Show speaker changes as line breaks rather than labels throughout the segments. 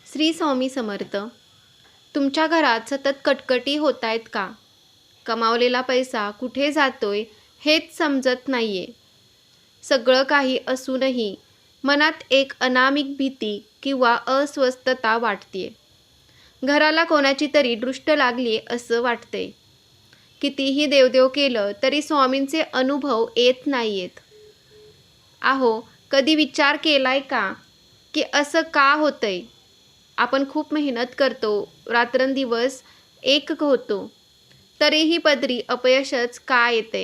श्री स्वामी समर्थ. तुमच्या घरात सतत कटकटी होत आहेत का? कमावलेला पैसा कुठे जातोय हेच समजत नाहीये. सगळं काही असूनही मनात एक अनामिक भीती किंवा अस्वस्थता वाटतेय. घराला कोणाची तरी दृष्ट लागली असं वाटतंय. कितीही देवदेव केलं तरी स्वामींचे अनुभव येत नाहीयेत. अहो, कधी विचार केलाय का की असं का होतंय? आपण खूप मेहनत करतो, रात्रंदिवस एक होतो, तरीही पदरी अपयशच का येते?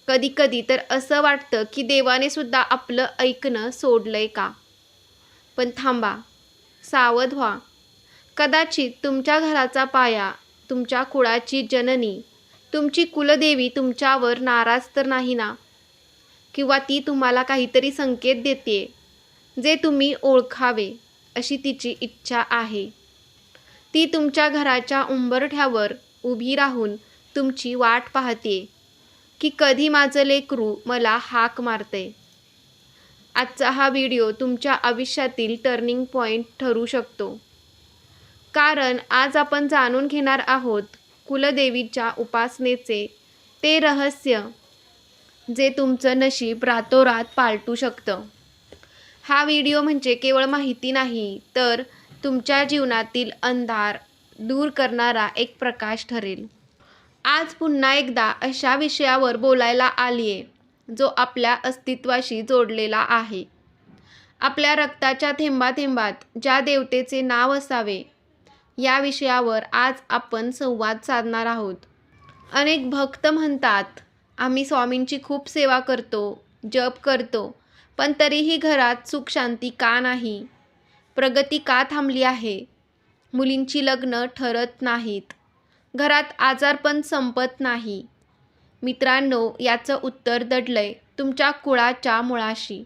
कधी कधी तर असं वाटतं की देवाने सुद्धा आपलं ऐकणं सोडलंय का? पण थांबा, सावध व्हा. कदाचित तुमच्या घराचा पाया, तुमच्या कुळाची जननी, तुमची कुलदेवी तुमच्यावर नाराज तर नाही ना? किंवा ती तुम्हाला काहीतरी संकेत देते जे तुम्ही ओळखावे अशी तिची इच्छा आहे. ती तुमच्या घराच्या उंबरठ्यावर उभी राहून तुमची वाट पाहते की कधी माझं लेकरू मला हाक मारते. आजचा हा व्हिडिओ तुमच्या आयुष्यातील टर्निंग पॉइंट ठरू शकतो. कारण आज आपण जाणून घेणार आहोत कुलदेवीच्या उपासनेचे ते रहस्य जे तुमचं नशीब रातोरात पालटू शकतं. हा व्हिडिओ म्हणजे केवळ माहिती नाही, तर तुमच्या जीवनातील अंधार दूर करणारा एक प्रकाश ठरेल. आज पुन्हा एकदा अशा विषयावर बोलायला आलीये जो आपल्या अस्तित्वाशी जोडलेला आहे. आपल्या रक्ताच्या थेंबाथेंबात ज्या देवतेचे नाव असावे, या विषयावर आज आपण संवाद साधणार आहोत. अनेक भक्त म्हणतात, आम्ही स्वामींची खूप सेवा करतो, जप करतो, पण तरीही घरात सुख शांती का नाही? प्रगती का थांबली आहे? मुलींची लग्न ठरत नाहीत, घरात आजारपण संपत नाही. मित्रांनो, याचं उत्तर दडलंय तुमच्या कुळाच्या मुळाशी.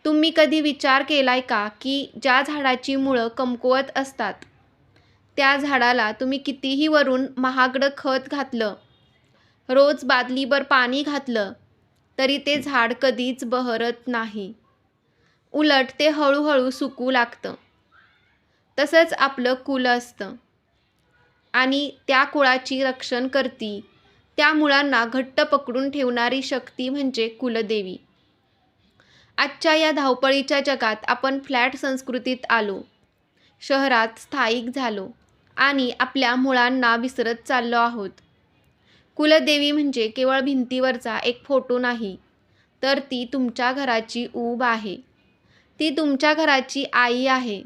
तुम्ही कधी विचार केलाय का की ज्या झाडाची मुळं कमकुवत असतात, त्या झाडाला तुम्ही कितीही वरून महागडं खत घातलं, रोज बादलीभर पाणी घातलं, तरी ते झाड कधीच बहरत नाही. उलट ते हळूहळू सुकू लागतं. तसंच आपलं कुल असतं आणि त्या कुळाची रक्षण करती, त्या मुळांना घट्ट पकडून ठेवणारी शक्ती म्हणजे कुलदेवी. आजच्या या धावपळीच्या जगात आपण फ्लॅट संस्कृतीत आलो, शहरात स्थायिक झालो आणि आपल्या मुळांना विसरत चाललो आहोत. कुलदेवी म्हणजे केवळ भिंतीवरचा एक फोटो नाही, तर ती तुमच्या घराची ऊब आहे. ती तुमच्या घराची आई आहे.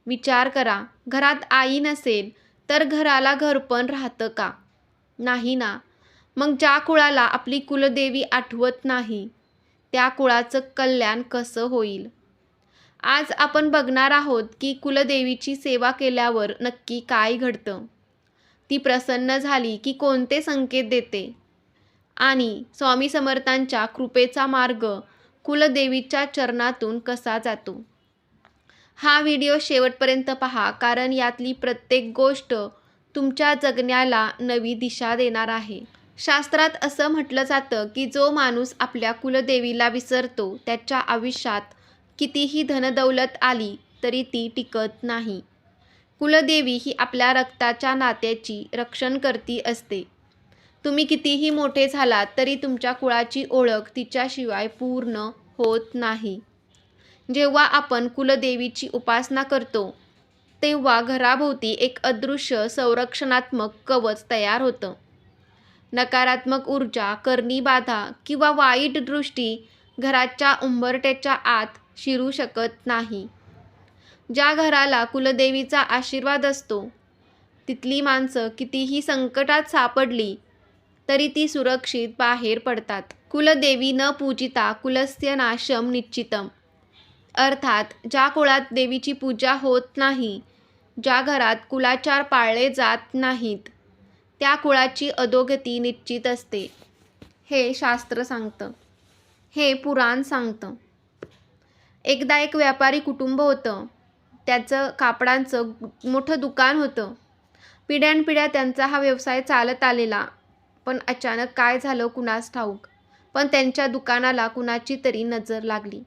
विचार करा, घरात आई नसेल तर घराला घरपण राहतं का? नाही ना. मग ज्या कुळाला आपली कुलदेवी आठवत नाही, त्या कुळाचं कल्याण कसं होईल? आज आपण बघणार आहोत की कुलदेवीची सेवा केल्यावर नक्की काय घडतं, ती प्रसन्न झाली की कोणते संकेत देते, आणि स्वामी समर्थांच्या कृपेचा मार्ग कुलदेवीच्या चरणातून कसा जातो. हा व्हिडिओ शेवटपर्यंत पहा, कारण यातली प्रत्येक गोष्ट तुमच्या जगण्याला नवी दिशा देणार आहे. शास्त्रात असं म्हटलं जातं की जो माणूस आपल्या कुलदेवीला विसरतो, त्याच्या आयुष्यात कितीही धनदौलत आली तरी ती टिकत नाही. कुलदेवी ही आपल्या रक्ताच्या नात्याची रक्षणकर्ती असते. तुम्ही कितीही मोठे झालात तरी तुमच्या कुळाची ओळख तिच्याशिवाय पूर्ण होत नाही. जेव्हा आपण कुलदेवीची उपासना करतो, तेव्हा घराभोवती एक अदृश्य संरक्षणात्मक कवच तयार होतं. नकारात्मक ऊर्जा, करणी बाधा किंवा वाईट दृष्टी घराच्या उंबरठ्याच्या आत शिरू शकत नाही. ज्या घराला कुलदेवीचा आशीर्वाद असतो, तिथली माणसं कितीही संकटात सापडली तरी ती सुरक्षित बाहेर पडतात. कुलदेवी न पूजिता कुलस्य नाशम निश्चितम. अर्थात ज्या कुळात देवीची पूजा होत नाही, ज्या घरात कुलाचार पाळले जात नाहीत, त्या कुळाची अधोगती निश्चित असते. हे शास्त्र सांगतं, हे पुराण सांगतं. एकदा एक व्यापारी कुटुंब होतं. त्याचं कापडांचं मोठं दुकान होतं. पिढ्यानपिढ्या त्यांचा हा व्यवसाय चालत आलेला. पण अचानक काय झालं कुणास ठाऊक, पण त्यांच्या दुकानाला कुणाची तरी नजर लागली.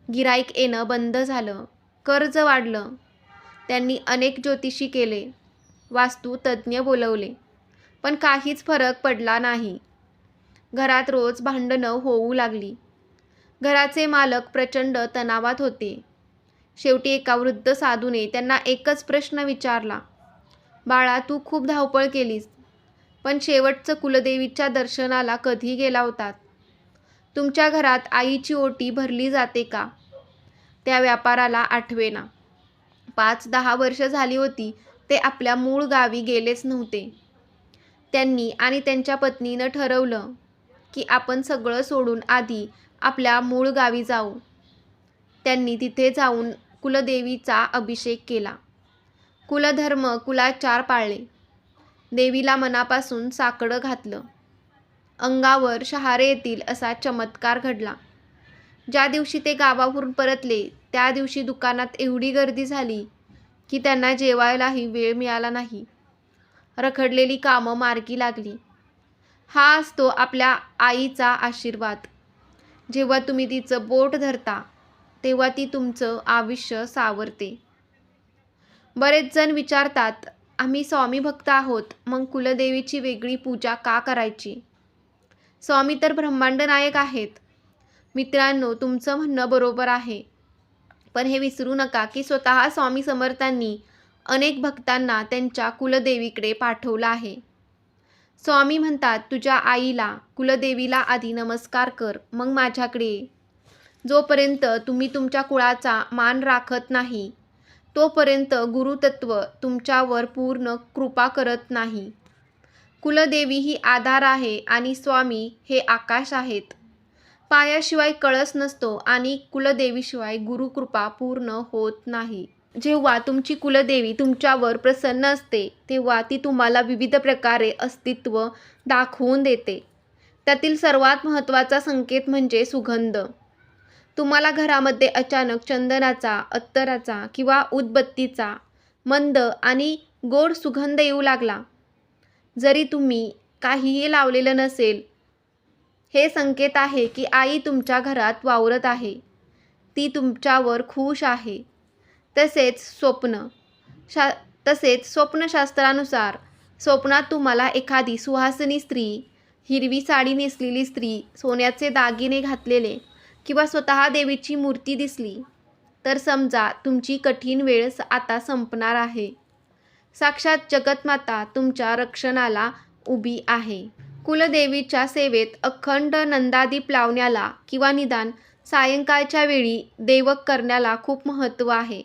गिऱ्हाईक येणं बंद झालं. कर्ज वाढलं. त्यांनी अनेक ज्योतिषी केले, वास्तू तज्ज्ञ बोलवले, पण काहीच फरक पडला नाही. घरात रोज भांडणं होऊ लागली. घराचे मालक प्रचंड तणावात होते. शेवटी एका वृद्ध साधूने त्यांना एकच प्रश्न विचारला, बाळा, तू खूप धावपळ केलीस, पण शेवटचं कुलदेवीच्या दर्शनाला कधी गेला होतात? तुमच्या घरात आईची ओटी भरली जाते का? त्या व्यापाराला आठवेना. 5-10 वर्ष झाली होती ते आपल्या मूळ गावी गेलेच नव्हते. त्यांनी आणि त्यांच्या पत्नीनं ठरवलं की आपण सगळं सोडून आधी आपल्या मूळ गावी जाऊ. त्यांनी तिथे जाऊन कुलदेवीचा अभिषेक केला. कुलधर्म कुलाचार पाळले. देवीला मनापासून साकडं घातलं. अंगावर शहारे येतील असा चमत्कार घडला. ज्या दिवशी ते गावावरून परतले त्या दिवशी दुकानात एवढी गर्दी झाली की त्यांना जेवायलाही वेळ मिळाला नाही. रखडलेली कामं मार्गी लागली. हा असतो आपल्या आईचा आशीर्वाद. जेव्हा तुम्ही तिचं बोट धरता तेव्हा ती तुमचं आयुष्य सावरते. बरेच जण विचारतात, आम्ही स्वामी भक्त आहोत, मग कुलदेवीची वेगळी पूजा का करायची? स्वामी तर ब्रह्मांड नायक आहेत. मित्रांनो, तुमचं म्हणणं बरोबर आहे, पण हे विसरू नका की स्वतः स्वामी समर्थांनी अनेक भक्तांना त्यांच्या कुलदेवीकडे पाठवलं आहे. स्वामी म्हणतात, तुझ्या आईला, कुलदेवीला आधी नमस्कार कर, मग माझ्याकडे ये. जोपर्यंत तुम्ही तुमच्या कुळाचा मान राखत नाही तोपर्यंत गुरुतत्व तुमच्यावर पूर्ण कृपा करत नाही. कुलदेवी ही आधार आहे आणि स्वामी हे आकाश आहेत. पायाशिवाय कळस नसतो आणि कुलदेवीशिवाय गुरुकृपा पूर्ण होत नाही. जेव्हा तुमची कुलदेवी तुमच्यावर प्रसन्न असते तेव्हा ती तुम्हाला विविध प्रकारे अस्तित्व दाखवून देते. त्यातील सर्वात महत्त्वाचा संकेत म्हणजे सुगंध. तुम्हाला घरामध्ये अचानक चंदनाचा, अत्तराचा किंवा उदबत्तीचा मंद आणि गोड सुगंध येऊ लागला, जरी तुम्ही काहीही लावलेलं नसेल, हे संकेत आहे की आई तुमच्या घरात वावरत आहे. ती तुमच्यावर खुश आहे. तसेच स्वप्नशास्त्रानुसार स्वप्नात तुम्हाला एखादी सुहासिनी स्त्री, हिरवी साडी नेसलेली स्त्री, सोन्याचे दागिने घातलेले किंवा स्वतः देवीची मूर्ती दिसली तर समजा तुमची कठीण वेळ आता संपणार आहे. साक्षात जगतमाता तुमच्या रक्षणाला उभी आहे. कुलदेवीच्या सेवेत अखंड नंदादीप लावण्याला किंवा निदान सायंकाळच्या वेळी देवक करण्याला खूप महत्त्व आहे.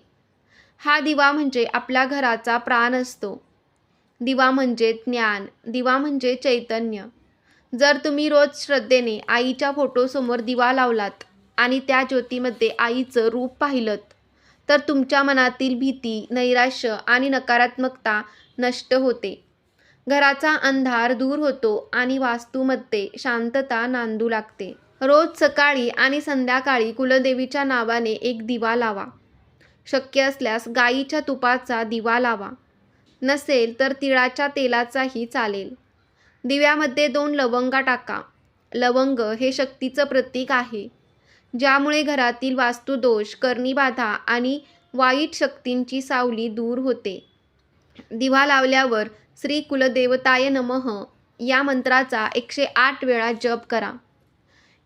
हा दिवा म्हणजे आपल्या घराचा प्राण असतो. दिवा म्हणजे ज्ञान, दिवा म्हणजे चैतन्य. जर तुम्ही रोज श्रद्धेने आईच्या फोटोसमोर दिवा लावलात आणि त्या ज्योतीमध्ये आईचं रूप पाहिलंत तर तुमच्या मनातील भीती, नैराश्य आणि नकारात्मकता नष्ट होते. घराचा अंधार दूर होतो आणि वास्तूमध्ये शांतता नांदू लागते. रोज सकाळी आणि संध्याकाळी कुलदेवीच्या नावाने एक दिवा लावा. शक्य असल्यास गाईच्या तुपाचा दिवा लावा. नसेल तर तिळाच्या तेलाचाही चालेल. दिव्यामध्ये 2 लवंगा टाका. लवंग हे शक्तीचं प्रतीक आहे, ज्यामुळे घरातील वास्तुदोष, करणीबाधा आणि वाईट शक्तींची सावली दूर होते. दिवा लावल्यावर श्री कुलदेवताय नमः या मंत्राचा 108 वेळा जप करा.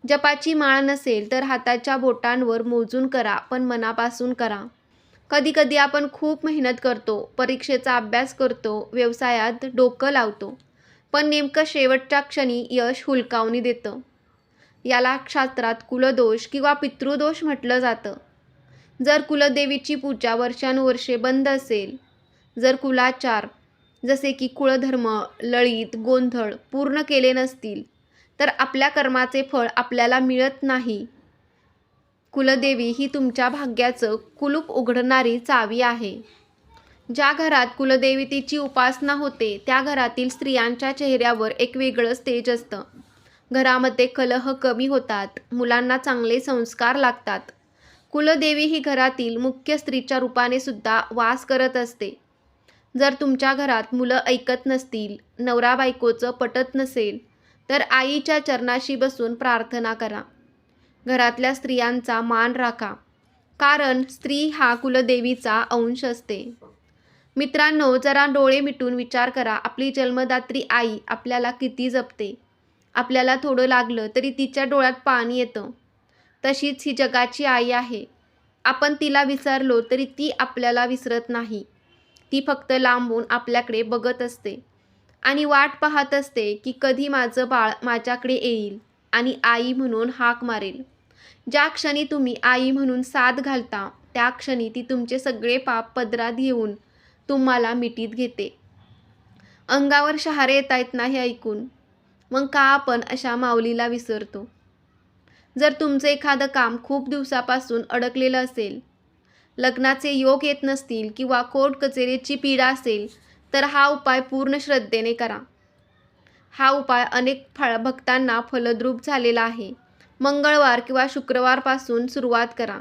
जपाची माळ नसेल तर हाताच्या बोटांवर मोजून करा, पण मनापासून करा. कधीकधी आपण खूप मेहनत करतो, परीक्षेचा अभ्यास करतो, व्यवसायात डोकं लावतो, पण नेमकं शेवटच्या क्षणी यश हुलकावणी देतं. याला शास्त्रात कुलदोष किंवा पितृदोष म्हटलं जातं. जर कुलदेवीची पूजा वर्षानुवर्षे बंद असेल, जर कुलाचार जसे की कुळधर्म, लळीत, गोंधळ पूर्ण केले नसतील, तर आपल्या कर्माचे फळ आपल्याला मिळत नाही. कुलदेवी ही तुमच्या भाग्याचं कुलूप उघडणारी चावी आहे. ज्या घरात कुलदेवतेची उपासना होते त्या घरातील स्त्रियांच्या चेहऱ्यावर एक वेगळंच तेज असतं. घरामध्ये कलह कमी होतात, मुलांना चांगले संस्कार लागतात. कुलदेवी ही घरातील मुख्य स्त्रीच्या रूपाने सुद्धा वास करत असते. जर तुमच्या घरात मुलं ऐकत नसतील, नवरा बायकोचं पटत नसेल, तर आईच्या चरणाशी बसून प्रार्थना करा. घरातल्या स्त्रियांचा मान राखा. कारण स्त्री हा कुलदेवीचा अंश असते. मित्रांनो, जरा डोळे मिटून विचार करा, आपली जन्मदात्री आई आपल्याला किती जपते. आपल्याला थोडं लागलं तरी तिच्या डोळ्यात पाणी येतं. तशीच ही जगाची आई आहे. आपण तिला विसरलो तरी ती आपल्याला विसरत नाही. ती फक्त लांबून आपल्याकडे बघत असते आणि वाट पाहत असते की कधी माझं बाळ माझ्याकडे येईल आणि आई म्हणून हाक मारेल. ज्या क्षणी तुम्ही आई म्हणून साद घालता, त्या क्षणी ती तुमचे सगळे पाप पदरात घेऊन तुम्हाला मिठीत घेते. अंगावर शहारे येत आहेत ना हे ऐकून? मग का आपण अशा माऊलीला विसरतो? जर तुमचं एखादं काम खूप दिवसापासून अडकलेलं असेल, लग्नाचे योग येत नसतील किंवा कोर्ट कचेरीची पीडा असेल, तर हा उपाय पूर्ण श्रद्धेने करा. हा उपाय अनेक भक्तांना फलद्रूप झालेला आहे. मंगळवार किंवा शुक्रवारपासून सुरुवात करा.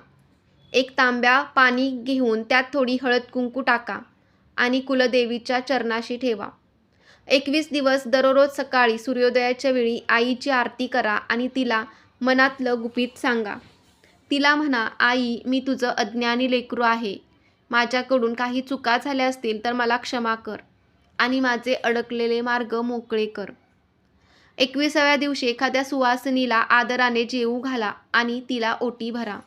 एक तांब्या पाणी घेऊन त्यात थोडी हळद कुंकू टाका आणि कुलदेवीच्या चरणाशी ठेवा. 21 दिवस दररोज सकाळी सूर्योदयाच्या वेळी आईची आरती करा आणि तिला मनातलं गुपित सांगा. तिला म्हणा, आई, मी तुझं अज्ञानी लेकरू आहे. माझ्याकडून काही चुका झाल्या असतील तर मला क्षमा कर आणि माझे अडकलेले मार्ग मोकळे कर. 21व्या दिवशी एखाद्या सुवासिनीला आदराने जेवू घाला आणि तिला ओटी भरा.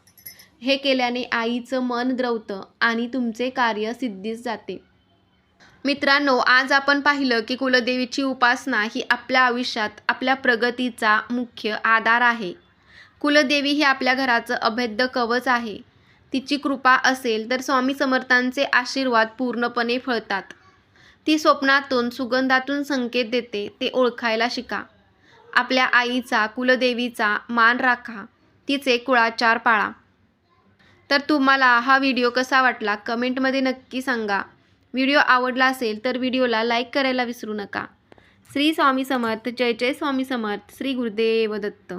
हे केल्याने आईचं मन द्रवतं आणि तुमचे कार्य सिद्धीस जाते. मित्रांनो, आज आपण पाहिलं की कुलदेवीची उपासना ही आपल्या आयुष्यात आपल्या प्रगतीचा मुख्य आधार आहे. कुलदेवी ही आपल्या घराचं अभेद्य कवच आहे. तिची कृपा असेल तर स्वामी समर्थांचे आशीर्वाद पूर्णपणे फळतात. ती स्वप्नातून, सुगंधातून संकेत देते, ते ओळखायला शिका. आपल्या आईचा, कुलदेवीचा मान राखा, तिचे कुळाचार पाळा. तर तुम्हाला हा व्हिडिओ कसा वाटला कमेंटमध्ये नक्की सांगा. व्हिडिओ आवडला असेल तर व्हिडिओला लाईक करायला विसरू नका. श्री स्वामी समर्थ. जय जय स्वामी समर्थ. श्री गुरुदेव दत्त.